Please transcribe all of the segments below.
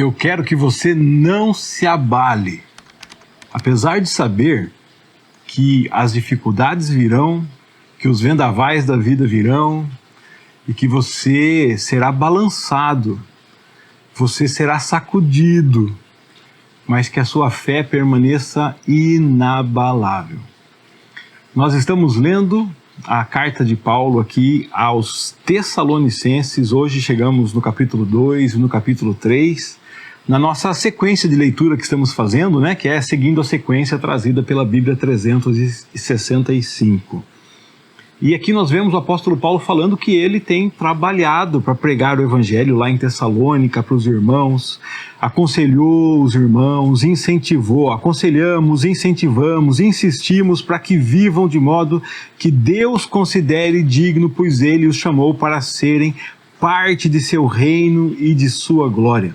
Eu quero que você não se abale. Apesar de saber que as dificuldades virão, que os vendavais da vida virão e que você será balançado, você será sacudido, mas que a sua fé permaneça inabalável. Nós estamos lendo a carta de Paulo aqui aos Tessalonicenses. Hoje chegamos no capítulo 2 e no capítulo 3, na nossa sequência de leitura que estamos fazendo, que é seguindo a sequência trazida pela Bíblia 365. E aqui nós vemos o apóstolo Paulo falando que ele tem trabalhado para pregar o evangelho lá em Tessalônica para os irmãos, aconselhou os irmãos, incentivou, aconselhamos, incentivamos, insistimos para que vivam de modo que Deus considere digno, pois ele os chamou para serem parte de seu reino e de sua glória.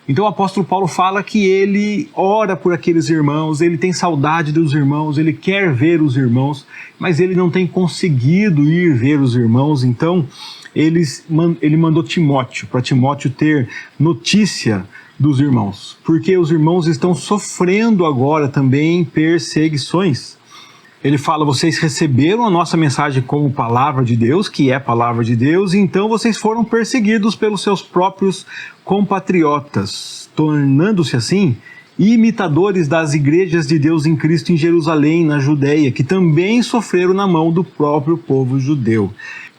Então o apóstolo Paulo fala que ele ora por aqueles irmãos, ele tem saudade dos irmãos, ele quer ver os irmãos, mas ele não tem conseguido ir ver os irmãos. Então ele mandou Timóteo, para Timóteo ter notícia dos irmãos, porque os irmãos estão sofrendo agora também perseguições. Ele fala: vocês receberam a nossa mensagem como palavra de Deus, que é a palavra de Deus, então vocês foram perseguidos pelos seus próprios compatriotas, tornando-se assim imitadores das igrejas de Deus em Cristo em Jerusalém, na Judéia, que também sofreram na mão do próprio povo judeu.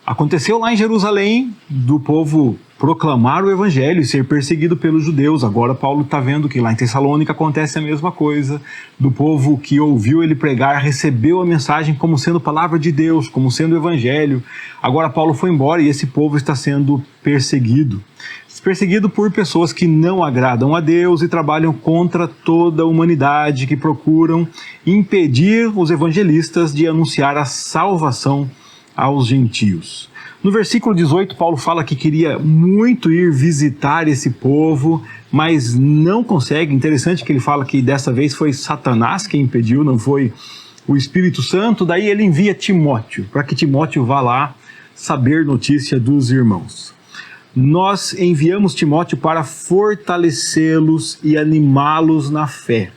Aconteceu lá em Jerusalém do povo proclamar o evangelho e ser perseguido pelos judeus. Agora Paulo está vendo que lá em Tessalônica acontece a mesma coisa, do povo que ouviu ele pregar, recebeu a mensagem como sendo palavra de Deus, como sendo evangelho. Agora Paulo foi embora e esse povo está sendo perseguido. Perseguido por pessoas que não agradam a Deus e trabalham contra toda a humanidade, que procuram impedir os evangelistas de anunciar a salvação aos gentios. No versículo 18, Paulo fala que queria muito ir visitar esse povo, mas não consegue. Interessante que ele fala que dessa vez foi Satanás quem impediu, não foi o Espírito Santo. Daí ele envia Timóteo, para que Timóteo vá lá saber notícia dos irmãos. Nós enviamos Timóteo para fortalecê-los e animá-los na fé,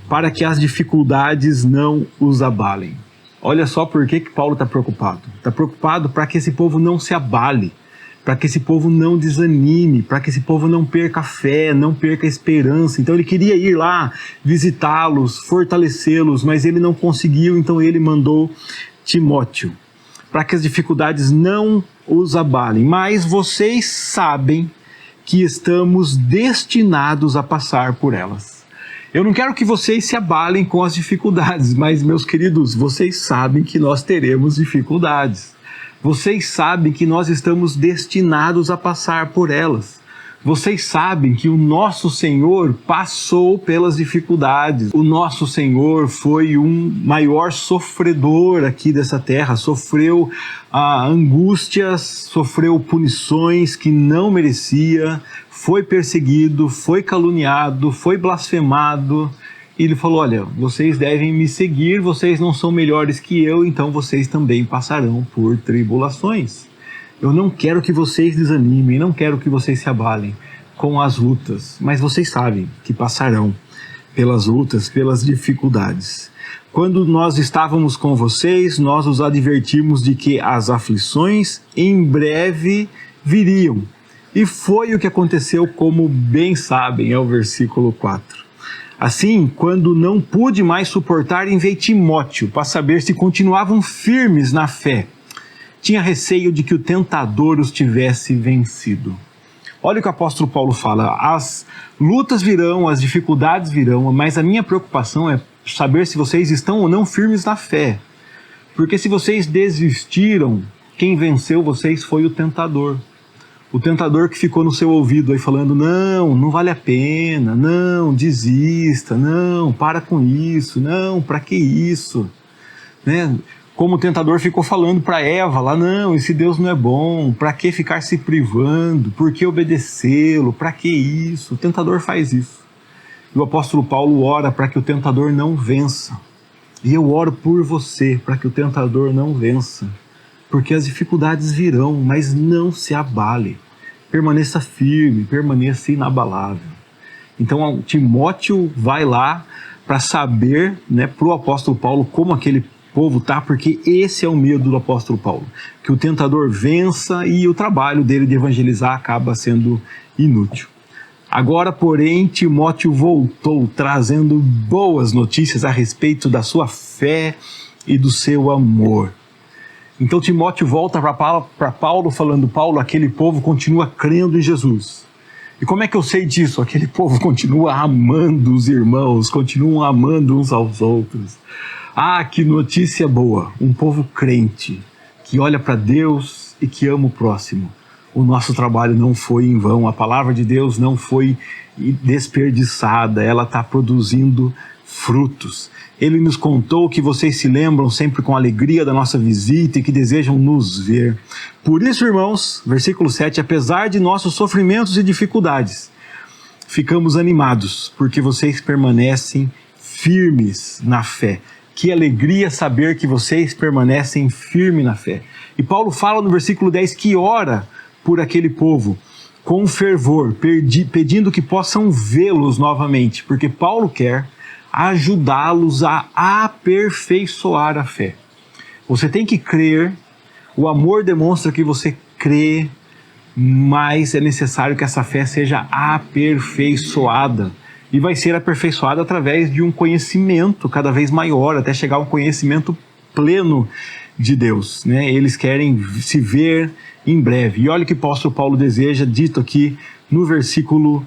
para que as dificuldades não os abalem. Olha só por que Paulo está preocupado. Está preocupado para que esse povo não se abale, para que esse povo não desanime, para que esse povo não perca a fé, não perca a esperança. Então ele queria ir lá visitá-los, fortalecê-los, mas ele não conseguiu, então ele mandou Timóteo, para que as dificuldades não os abalem. Mas vocês sabem que estamos destinados a passar por elas. Eu não quero que vocês se abalem com as dificuldades, mas, meus queridos, vocês sabem que nós teremos dificuldades. Vocês sabem que nós estamos destinados a passar por elas. Vocês sabem que o nosso Senhor passou pelas dificuldades. O nosso Senhor foi um maior sofredor aqui dessa terra, sofreu angústias, sofreu punições que não merecia, foi perseguido, foi caluniado, foi blasfemado. E ele falou: olha, vocês devem me seguir, vocês não são melhores que eu, então vocês também passarão por tribulações. Eu não quero que vocês desanimem, não quero que vocês se abalem com as lutas, mas vocês sabem que passarão pelas lutas, pelas dificuldades. Quando nós estávamos com vocês, nós os advertimos de que as aflições em breve viriam. E foi o que aconteceu, como bem sabem, é o versículo 4. Assim, quando não pude mais suportar, enviei Timóteo para saber se continuavam firmes na fé. Tinha receio de que o tentador os tivesse vencido. Olha o que o apóstolo Paulo fala: as lutas virão, as dificuldades virão, mas a minha preocupação é saber se vocês estão ou não firmes na fé. Porque se vocês desistiram, quem venceu vocês foi o tentador. O tentador que ficou no seu ouvido aí falando: não vale a pena, não, desista, não, para com isso, não, para que isso? Como o tentador ficou falando para Eva lá: não, esse Deus não é bom, para que ficar se privando, por que obedecê-lo, para que isso? O tentador faz isso. E o apóstolo Paulo ora para que o tentador não vença. E eu oro por você, para que o tentador não vença. Porque as dificuldades virão, mas não se abale. permaneça firme, permaneça inabalável. Então Timóteo vai lá para saber, né, para o apóstolo Paulo como aquele povo tá, porque esse é o medo do apóstolo Paulo, que o tentador vença e o trabalho dele de evangelizar acaba sendo inútil. Agora, porém, Timóteo voltou trazendo boas notícias a respeito da sua fé e do seu amor. Então Timóteo volta para Paulo falando: Paulo, aquele povo continua crendo em Jesus. E como é que eu sei disso? Aquele povo continua amando os irmãos, continuam amando uns aos outros. Ah, que notícia boa! Um povo crente, que olha para Deus e que ama o próximo. O nosso trabalho não foi em vão, a palavra de Deus não foi desperdiçada, ela está produzindo frutos. Ele nos contou que vocês se lembram sempre com alegria da nossa visita e que desejam nos ver. Por isso, irmãos, versículo 7, apesar de nossos sofrimentos e dificuldades, ficamos animados, porque vocês permanecem firmes na fé. Que alegria saber que vocês permanecem firmes na fé. E Paulo fala no versículo 10 que ora por aquele povo com fervor, pedindo que possam vê-los novamente, porque Paulo quer ajudá-los a aperfeiçoar a fé. Você tem que crer, o amor demonstra que você crê, mas é necessário que essa fé seja aperfeiçoada. E vai ser aperfeiçoada através de um conhecimento cada vez maior, até chegar a um conhecimento pleno de Deus, né? Eles querem se ver em breve. E olha o que o apóstolo Paulo deseja, dito aqui no versículo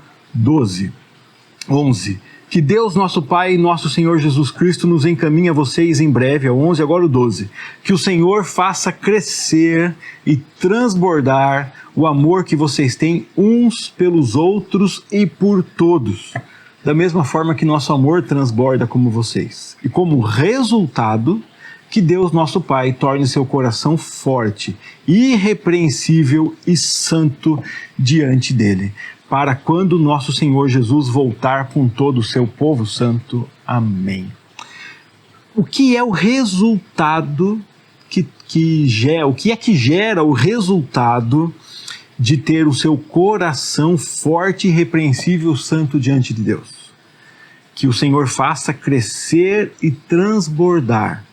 11. Que Deus, nosso Pai e nosso Senhor Jesus Cristo nos encaminhe a vocês em breve, é o 11, agora o 12. Que o Senhor faça crescer e transbordar o amor que vocês têm uns pelos outros e por todos. Da mesma forma que nosso amor transborda como vocês. E como resultado, que Deus, nosso Pai, torne seu coração forte, irrepreensível e santo diante dele, para quando nosso Senhor Jesus voltar com todo o seu povo santo. Amém. O que é o resultado o que é que gera o resultado de ter o seu coração forte, irrepreensível, santo diante de Deus? Que o Senhor faça crescer e transbordar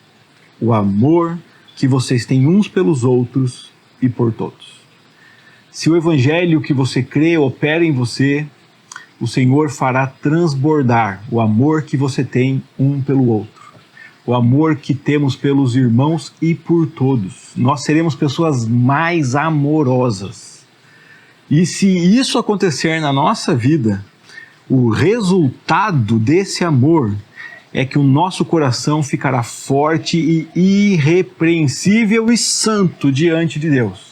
o amor que vocês têm uns pelos outros e por todos. Se o evangelho que você crê opera em você, o Senhor fará transbordar o amor que você tem um pelo outro. O amor que temos pelos irmãos e por todos. Nós seremos pessoas mais amorosas. E se isso acontecer na nossa vida, o resultado desse amor é que o nosso coração ficará forte e irrepreensível e santo diante de Deus.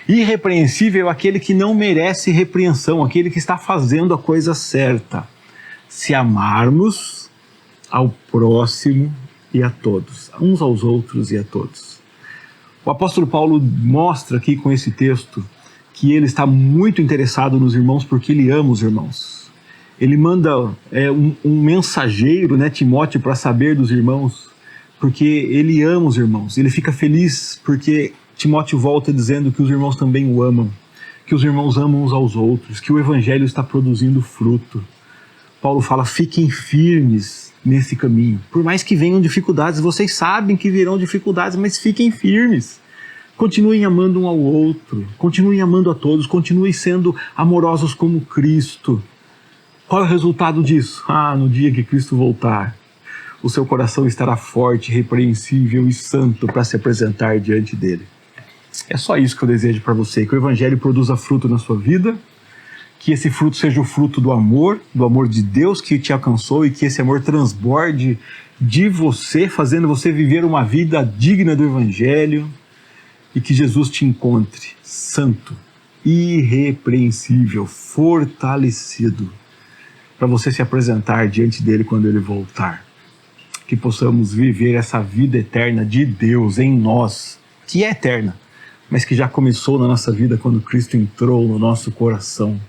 Irrepreensível é aquele que não merece repreensão, aquele que está fazendo a coisa certa. Se amarmos ao próximo e a todos, uns aos outros e a todos. O apóstolo Paulo mostra aqui com esse texto que ele está muito interessado nos irmãos porque ele ama os irmãos. Ele manda um mensageiro, né, Timóteo, para saber dos irmãos, porque ele ama os irmãos. Ele fica feliz porque Timóteo volta dizendo que os irmãos também o amam, que os irmãos amam uns aos outros, que o evangelho está produzindo fruto. Paulo fala: fiquem firmes nesse caminho. Por mais que venham dificuldades, vocês sabem que virão dificuldades, mas fiquem firmes. Continuem amando um ao outro, continuem amando a todos, continuem sendo amorosos como Cristo. Qual é o resultado disso? No dia que Cristo voltar, o seu coração estará forte, repreensível e santo para se apresentar diante dele. É só isso que eu desejo para você, que o evangelho produza fruto na sua vida, que esse fruto seja o fruto do amor de Deus que te alcançou e que esse amor transborde de você, fazendo você viver uma vida digna do evangelho, e que Jesus te encontre santo, irrepreensível, fortalecido, para você se apresentar diante dele quando ele voltar. Que possamos viver essa vida eterna de Deus em nós, que é eterna, mas que já começou na nossa vida quando Cristo entrou no nosso coração,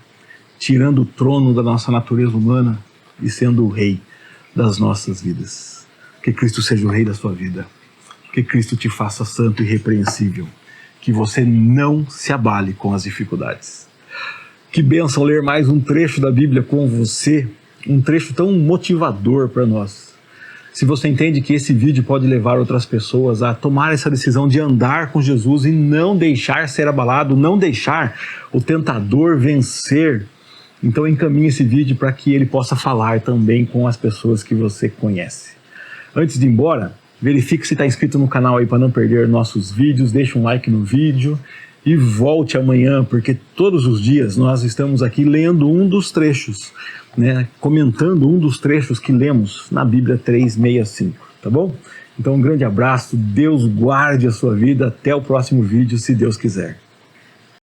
tirando o trono da nossa natureza humana e sendo o rei das nossas vidas. Que Cristo seja o rei da sua vida. Que Cristo te faça santo e irrepreensível. Que você não se abale com as dificuldades. Que bênção ler mais um trecho da Bíblia com você, um trecho tão motivador para nós. Se você entende que esse vídeo pode levar outras pessoas a tomar essa decisão de andar com Jesus e não deixar ser abalado, não deixar o tentador vencer, então encaminhe esse vídeo para que ele possa falar também com as pessoas que você conhece. Antes de ir embora, verifique se está inscrito no canal aí para não perder nossos vídeos, deixe um like no vídeo e volte amanhã, porque todos os dias nós estamos aqui lendo um dos trechos, né, comentando um dos trechos que lemos na Bíblia 365, tá bom? Então um grande abraço, Deus guarde a sua vida, até o próximo vídeo, se Deus quiser.